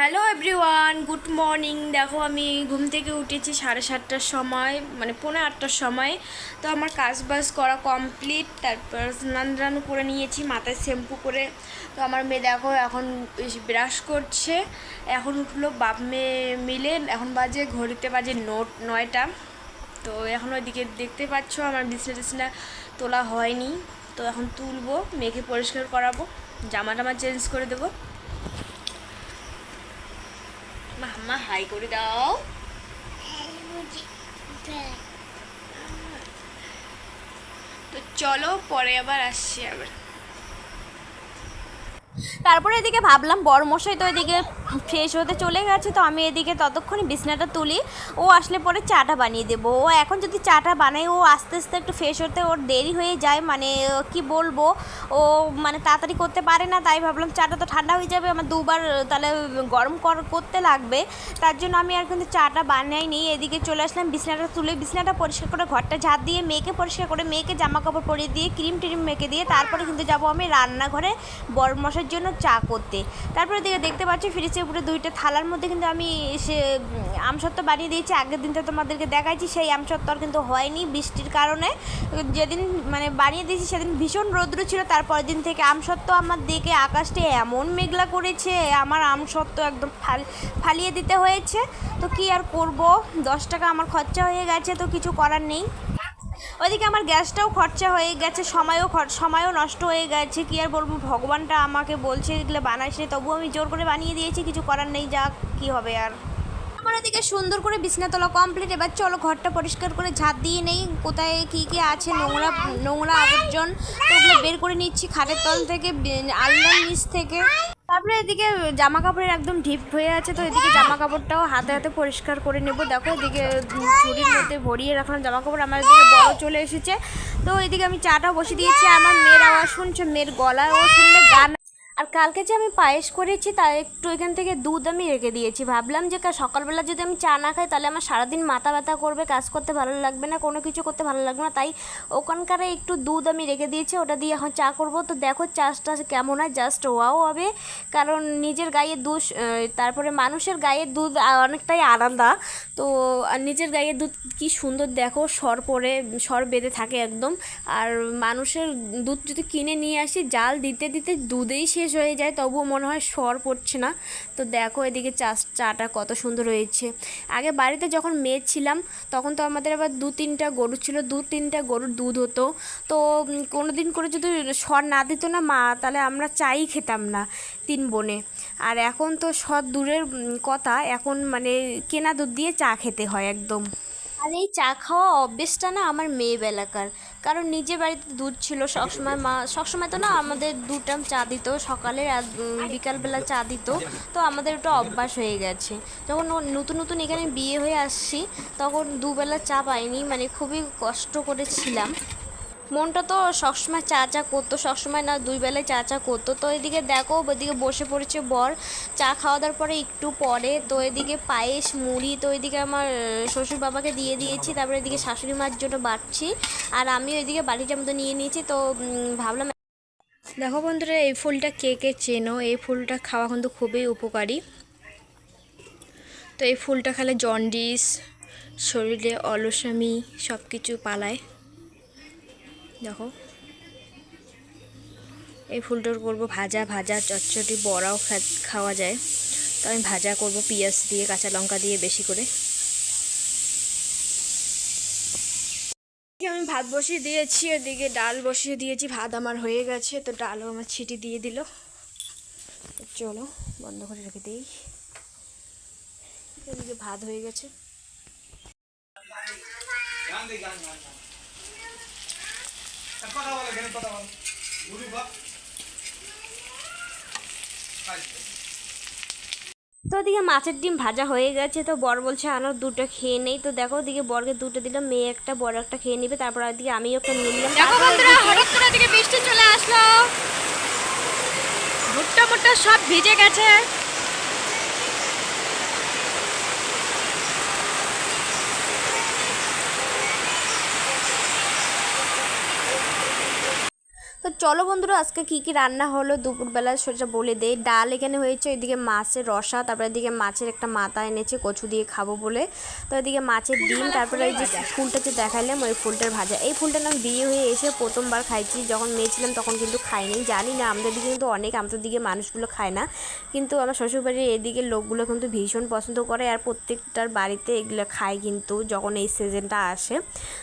Hello everyone, good morning. দেখো আমি ঘুম থেকে উঠেছি 7:30টার সময়, মানে 7:45টার সময়। তো আমার কাজ বাজ করা কমপ্লিট, তারপর স্নান টান করে নিয়েছি, মাথায় শ্যাম্পু করে। তো আমার মেয়ে দেখো এখন ব্রাশ করছে। এখন উঠলো বাপ মেয়ে মিলে, এখন বাজে ঘড়িতে বাজে 9টা। তো এখন ওইদিকে দেখতে পাচ্ছ আমার বিছনা টিছনা তোলা হয়নি। তো এখন তুলবো, মেয়েকে পরিষ্কার করাবো, জামা টামা চেঞ্জ করে দেবো। মাম্মা হাই করে দাও। তো চলো পরে আবার আসছি আবার। তারপরে এদিকে ভাবলাম বড়মশাই তো এদিকে ফ্রেশ হতে চলে গেছে, তো আমি এদিকে ততক্ষণে বিছনাটা তুলি, ও আসলে পরে চাটা বানিয়ে দেবো। ও এখন যদি চাটা বানাই, ও আস্তে আস্তে একটু ফ্রেশ হতে ওর দেরি হয়ে যায়, মানে কি বলবো, ও মানে তাড়াতাড়ি করতে পারে না। তাই ভাবলাম চাটা তো ঠান্ডা হয়ে যাবে, আমার দুবার তাহলে গরম করতে লাগবে। তার জন্য আমি আর কিন্তু চাটা বানাইনি। এদিকে চলে আসলাম বিছনাটা তুলে, বিছনাটা পরিষ্কার করে ঘরটা ঝাড় দিয়ে মেয়েকে পরিষ্কার করে, মেয়েকে জামা কাপড় পরিয়ে দিয়ে ক্রিম ট্রিম মেখে দিয়ে তারপরে কিন্তু যাবো আমি রান্নাঘরে বড়মশাইয়ের জন্য চা করতে। তারপরে দেখতে পাচ্ছি ফ্রিজের উপরে 2টা থালার মধ্যে কিন্তু আমি সে আমসত্ত্ব বানিয়ে দিয়েছি। আগের দিনটা তোমাদেরকে দেখাইছি, সেই আমসত্ত্ব আর কিন্তু হয়নি বৃষ্টির কারণে। যেদিন মানে বানিয়ে দিয়েছি সেদিন ভীষণ রৌদ্র ছিল, তারপরের দিন থেকে আমসত্ত্ব আমার দিকে আকাশটা এমন মেঘলা করেছে, আমার আমসত্ত্ব একদম ফালিয়ে দিতে হয়েছে। তো কি আর করব, 10 টাকা আমার খরচা হয়ে গেছে, তো কিছু করার নেই। ওইদিকে আমার গ্যাসটাও খরচা হয়ে গেছে, সময়ও নষ্ট হয়ে গেছে। কি আর বলবো, ভগবানটা আমাকে বলছে এগুলো বানাইস, তবুও আমি জোর করে বানিয়ে দিয়েছি, কিছু করার নেই, যা কি হবে আর। আমার এদিকে সুন্দর করে বিছনা তোলা কমপ্লিট। এবার চলো ঘরটা পরিষ্কার করে ঝাঁট দিয়ে নেই, কোথায় কী কী আছে নোংরা নোংরা আবর্জন, তো ওগুলো বের করে নিচ্ছি খাটের তল থেকে, আলনার নিচ থেকে। তারপরে এদিকে জামা কাপড়ের একদম ঢিপ হয়ে আছে, তো এদিকে জামা কাপড়টাও হাতে হাতে পরিষ্কার করে নেব। দেখো এদিকে ঝুড়ির মধ্যে ভরিয়ে রাখলাম জামা কাপড়, আমার এদিকে বড় চলে এসেছে। তো এদিকে আমি চাটাও বসে দিয়েছি। আমার মেয়ের আওয়াজ শুনছে, মেয়ের গলায় ও শুনলে গান। আর কালকে যে আমি পায়েস করেছি, তা একটু এখান থেকে দুধ আমি রেখে দিয়েছি। ভাবলাম যে সকালবেলা যদি আমি চা না খাই, তাহলে আমার সারাদিন মাথা ব্যথা করবে, কাজ করতে ভালো লাগবে না, কোনো কিছু করতে ভালো লাগবে না। তাই ওখানকার একটু দুধ আমি রেখে দিয়েছি, ওটা দিয়ে এখন চা করব। তো দেখো চাটা কেমন হয়, জাস্ট ওয়াও হবে। কারণ নিজের গায়ের দুধ, তারপরে মানুষের গায়ের দুধ অনেকটাই আলাদা। তো আর নিজের গায়ের দুধ কি সুন্দর দেখো, সর বেঁধে থাকে একদম। আর মানুষের দুধ যদি কিনে নিয়ে আসি, জাল দিতে দিতে দুধেই শেষ হয়ে যায়, তবুও মনে হয় সর পড়ছে না। তো দেখো এদিকে চাটা কত সুন্দর হয়েছে। আগে বাড়িতে যখন মেয়ে ছিলাম, তখন তো আমাদের আবার 2-3টা গরু ছিল, 2-3টা গরুর দুধ হতো। তো কোনো দিন করে যদি সর না দিত না মা, তাহলে আমরা চাই খেতাম না 3 বোনে। আর এখন তো সর দূরের কথা, এখন মানে কেনা দুধ দিয়ে চা খেতে হয় একদম। আর এই চা খাওয়া অভ্যেসটা না আমার মেয়েবেলাকার। কারণ নিজের বাড়িতে দুধ ছিল সবসময়, মা সবসময় তো না আমাদের 2 টাইম চা দিত, সকালে আর বিকালবেলা চা দিত। তো আমাদের ওটা অভ্যাস হয়ে গেছে। যখন নতুন নতুন এখানে বিয়ে হয়ে আসছি, তখন দুবেলা চা পাইনি, মানে খুবই কষ্ট করেছিলাম। মনটা তো সবসময় চা চা করতো, সবসময় না 2 বেলায় চা চা করতো। তো এদিকে দেখো ওইদিকে বসে পড়েছে বর চা খাওয়া দাওয়ার পরে একটু পরে। তো এদিকে পায়েস মুড়ি, তো এদিকে আমার শ্বশুর বাবাকে দিয়ে দিয়েছি, তারপরে এদিকে শাশুড়ি মার জন্য বাড়ছি, আর আমি ওইদিকে বাড়িটার মতো নিয়ে নিয়েছি। তো ভাবলাম। দেখো বন্ধুরা, এই ফুলটা কে কে চেনো, এই ফুলটা খাওয়া কিন্তু খুবই উপকারী। তো এই ফুলটা খেলে জন্ডিস, শরীরে অলসামি সব কিছু পালায়। দেখো এই ফুলটার করবো ভাজা, চটচটি বড়াও খাওয়া যায়। তো আমি ভাজা করব পেঁয়াজ দিয়ে, কাঁচা লঙ্কা দিয়ে বেশি করে। আমি ভাত বসিয়ে দিয়েছি, ওদিকে ডাল বসিয়ে দিয়েছি, ভাত আমার হয়ে গেছে। তো ডালও আমার ছিটি দিয়ে দিল। চলো বন্ধ করে রেখে দিই। এদিকে ভাত হয়ে গেছে। তো ওদিকে মাছের ডিম ভাজা হয়ে গেছে, তো বর বলছে আনো 2টা খেয়ে নেই। তো দেখো ওদিকে বরকে 2টা দিলাম, মেয়ে একটা বড় একটা খেয়ে নেবে, তারপর ওদিকে আমিও একটা নিয়ে নিলাম। দেখো বন্ধুরা, হঠাৎ করে এদিকে বৃষ্টি চলে আসলো, ভুট্টা মুট্টা সব ভিজে গেছে। তো চলো বন্ধুরা, আজকে কি কি রান্না হলো দুপুরবেলা সেটা বলে দেই। ডাল এখানে হয়েছে, ওইদিকে মাছের রসা, তারপরে এদিকে মাছের একটা মাথা এনেছে কচু দিয়ে খাবো বলে, তো এদিকে মাছের ডিম, তারপরে ওই যে ফুলটা যে দেখালাম ওই ফুলটার ভাজা। এই ফুলটার নাম বিয়ে হয়ে এসে প্রথমবার খাইছি, যখন মেয়ে ছিলাম তখন কিন্তু খাইনি, জানি না আমাদের দিকে কিন্তু অনেক, আমাদের দিকে মানুষগুলো খায় না, কিন্তু আমার শ্বশুরবাড়ির এদিকে লোকগুলো কিন্তু ভীষণ পছন্দ করে, আর প্রত্যেকটার বাড়িতে এগুলো খায় কিন্তু যখন এই সিজনটা আসে।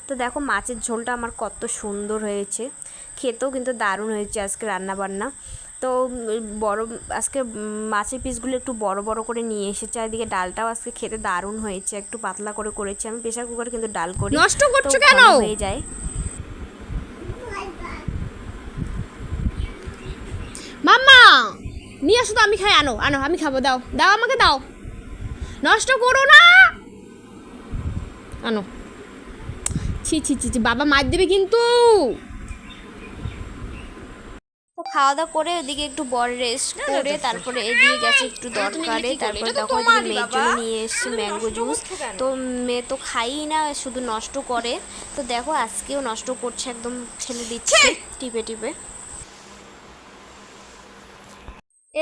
তো দেখো মাছের ঝোলটা আমার কত সুন্দর হয়েছে, খেতেও কিন্তু দারুণ হয়েছে আজকে রান্নাবান্না। তো বড় আজকে মাছের পিসগুলো একটু বড় বড় করে নিয়ে এসেছে, এদিকে ডালটাও আজকে খেতে দারুণ হয়েছে, একটু পাতলা করে করেছি আমি, প্রেশার কুকারে কিন্তু ডাল করি, নষ্ট করছো তো কেন? ভালো হয়ে যায়। মাম্মা নিয়ে আসো তো, আমি খাই, আনো আনো, আমি খাবো, দাও দাও আমাকে দাও, নষ্ট করো না, আনো। ছি ছি ছি ছি, বাবা মার দেবে কিন্তু। তো খাওয়া দাওয়া করে ওদিকে একটু বড় রেস্ট করে তারপরে এদিকে গেছে একটু দরকারে, তারপরে দেখো ওইদিকে মেয়ের জন্য নিয়ে এসছে ম্যাঙ্গো জুস, তো মেয়ে তো খাই না, শুধু নষ্ট করে, তো দেখো আজকেও নষ্ট করছে, একদম ফেলে দিচ্ছে টিপে টিপে।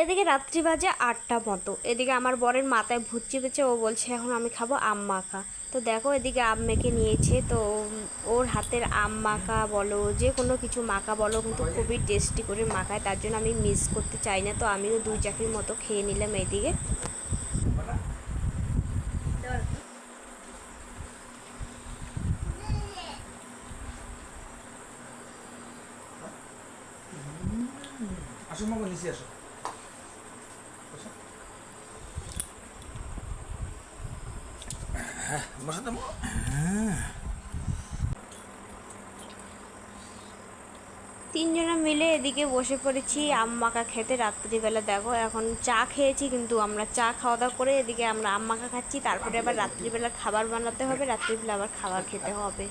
এদিকে রাত্রি বাজে 8টা মতো, এদিকে আমার বরের মাথায় ভূত চেপেছে, ও বলছে এখন আমি খাবো আম মাখা। তো দেখো এদিকে আম মেখে নিয়েছে, তো ওর হাতের আম মাখা বলো যে কোনো কিছু মাখা বলো কিন্তু খুবই টেস্টি করে মাখায়, তার জন্য আমি মিস করতে চাই না, তো আমিও 2 চাকরির মতো খেয়ে নিলাম এদিকে। আসো মামা, নিচে আসো। বসো তো। তিনজনে মিলে এদিকে বসে পড়েছি আম মাখা খেতে রাত্রিবেলা। দেখো এখন চা খেয়েছি, কিন্তু আমরা চা খাওয়া দাওয়া করে এদিকে আমরা আম মাখা খাচ্ছি, তারপরে আবার রাত্রিবেলা খাবার বানাতে হবে, রাত্রিবেলা আবার খাবার খেতে হবে।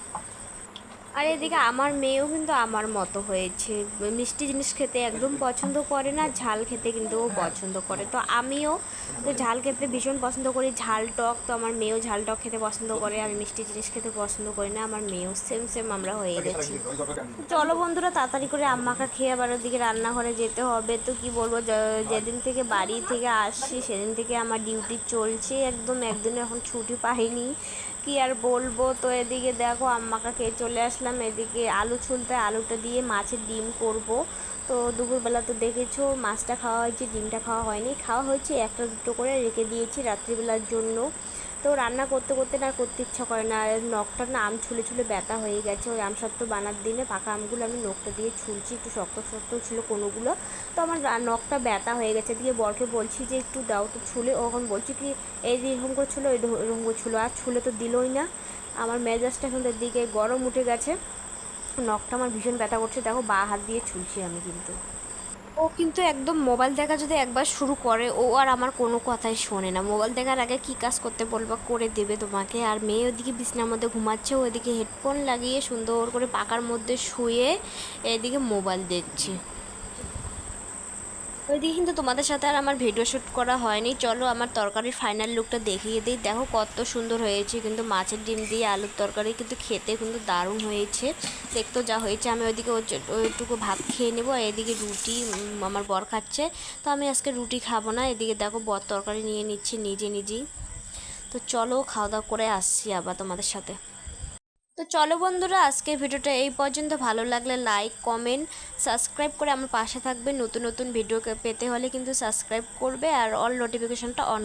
আর এদিকে আমার মেয়েও কিন্তু আমার মতো হয়েছে, মিষ্টি জিনিস খেতে একদম পছন্দ করে না, ঝাল খেতে কিন্তু ও পছন্দ করে, তো আমিও তো ঝাল খেতে ভীষণ পছন্দ করি, ঝাল টক, তো আমার মেয়েও ঝাল টক খেতে পছন্দ করে, আমি মিষ্টি জিনিস খেতে পছন্দ করি না, আমার মেয়েও সেম সেম আমরা হয়ে গেছি। চলো বন্ধুরা, তাড়াতাড়ি করে আম্মাকা খেয়ে আবার ওদিকে রান্নাঘরে যেতে হবে। তো কি বলবো, যেদিন থেকে বাড়ি থেকে আসছি সেদিন থেকে আমার ডিউটি চলছে একদম, একদিনে এখন ছুটি পাইনি, কি আর বলবো। তো এদিকে দেখো আম্মাকা খেয়ে চলে আসলাম, এদিকে আলু ছুলতে, আলুটা দিয়ে মাছের ডিম করব। তো দুপুরবেলা তো দেখেছো মাছটা খাওয়া হয়েছে, ডিমটা খাওয়া হয়নি, খাওয়া হয়েছে একটা দুটো করে রেখে দিয়েছি রাত্রিবেলার জন্য। তো রান্না করতে করতে না করতে ইচ্ছা করে না, নখটা না আম ছুলে ছুলে ব্যথা হয়ে গেছে, ওই আম সত্ত্ব বানার দিনে পাকা আমগুলো আমি নখটা দিয়ে ছুলছি, একটু শক্ত শক্ত ছিল কোনোগুলো, তো আমার নখটা ব্যথা হয়ে গেছে, দিয়ে বরকে বলছি যে একটু দাও তো ছুলে, ওখন বলছি কি এই যে এরকম করে ছুলো, এরকম করে ছুলো, আর ছুলে তো দিলই না। আমার মেজাজটা এখন দিকে গরম উঠে গেছে, নখটা আমার ভীষণ ব্যথা করছে, দেখো বা হাত দিয়ে ছুলছি আমি কিন্তু। ও কিন্তু একদম মোবাইল দেখা যদি একবার শুরু করে, ও আর আমার কোনো কথাই শোনে না, মোবাইল দেখার আগে কী কাজ করতে বলবা করে দেবে তোমাকে। আর মেয়ে ওদিকে বিছনার মধ্যে ঘুমাচ্ছে, ওইদিকে হেডফোন লাগিয়ে সুন্দর করে পাকার মধ্যে শুয়ে এদিকে মোবাইল দেখছে। ওইদিকে কিন্তু তোমাদের সাথে আর আমার ভিডিও শ্যুট করা হয়নি, চলো আমার তরকারির ফাইনাল লুকটা দেখিয়ে দিই। দেখো কত সুন্দর হয়েছে, কিন্তু মাছের ডিম দিয়ে আলুর তরকারি কিন্তু খেতে কিন্তু দারুণ হয়েছে, দেখতেও যা হয়েছে। আমি ওইদিকে ওইটুকু ভাত খেয়ে নেবো, এদিকে রুটি আমার বর খাচ্ছে, তো আমি আজকে রুটি খাবো না, এদিকে দেখো বর তরকারি নিয়ে নিচ্ছি নিজে নিজেই। তো চলো খাওয়া দাওয়া করে আসছি আবার তোমাদের সাথে। তো চলো বন্ধুরা, আজকের ভিডিওটা এই পর্যন্ত, ভালো লাগলে লাইক কমেন্ট সাবস্ক্রাইব করে আমার পাশে থাকবে, নতুন নতুন ভিডিও পেতে হলে কিন্তু সাবস্ক্রাইব করবে, আর অল নোটিফিকেশনটা অন